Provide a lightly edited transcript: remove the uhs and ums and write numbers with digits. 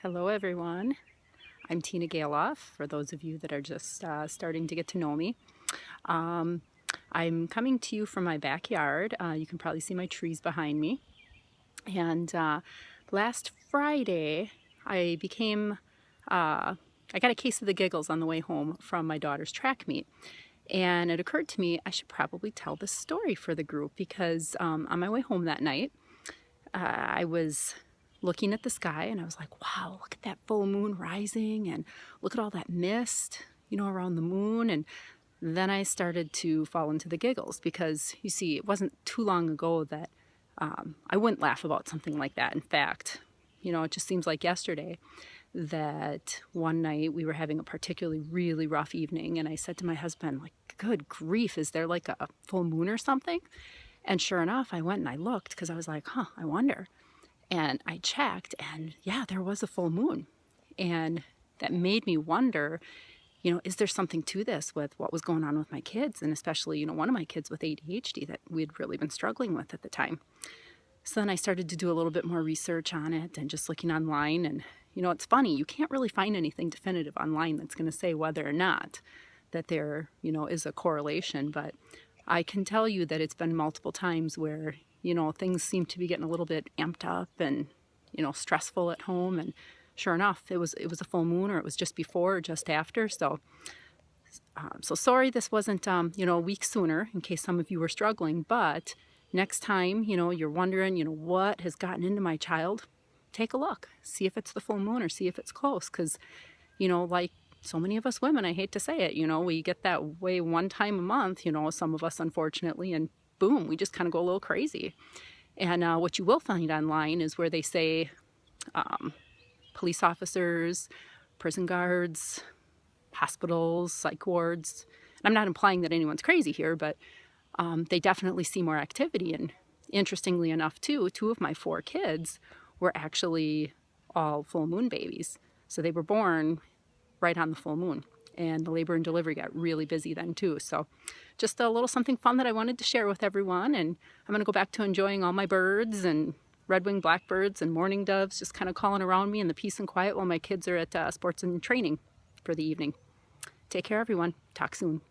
Hello everyone, I'm Tina Galoff, for those of you that are just starting to get to know me. I'm coming to you from my backyard. You can probably see my trees behind me. And last Friday I got a case of the giggles on the way home from my daughter's track meet. And it occurred to me I should probably tell this story for the group because on my way home that night, I was looking at the sky and I was like, wow, look at that full moon rising and look at all that mist, around the moon. And then I started to fall into the giggles because you see, it wasn't too long ago that I wouldn't laugh about something like that. In fact, it just seems like yesterday that one night we were having a particularly really rough evening. And I said to my husband, like, good grief, is there like a full moon or something? And sure enough, I went and I looked because I was like, I wonder. And I checked and yeah, there was a full moon. And that made me wonder, is there something to this with what was going on with my kids? And especially, one of my kids with ADHD that we'd really been struggling with at the time. So then I started to do a little bit more research on it and just looking online. And, it's funny, you can't really find anything definitive online that's going to say whether or not that there, is a correlation. But I can tell you that it's been multiple times where, things seem to be getting a little bit amped up and, stressful at home. And sure enough, it was a full moon, or it was just before or just after. So sorry this wasn't, a week sooner, in case some of you were struggling. But next time, you're wondering, what has gotten into my child, take a look, see if it's the full moon or see if it's close. Because, like so many of us women, I hate to say it, we get that way one time a month, some of us unfortunately, and boom, we just kind of go a little crazy. And what you will find online is where they say police officers, prison guards, hospitals, psych wards. And I'm not implying that anyone's crazy here, but they definitely see more activity. And interestingly enough, too, 2 of my 4 kids were actually all full moon babies. So they were born right on the full moon. And the labor and delivery got really busy then too. So just a little something fun that I wanted to share with everyone. And I'm going to go back to enjoying all my birds and red-winged blackbirds and mourning doves just kind of calling around me in the peace and quiet while my kids are at sports and training for the evening. Take care, everyone. Talk soon.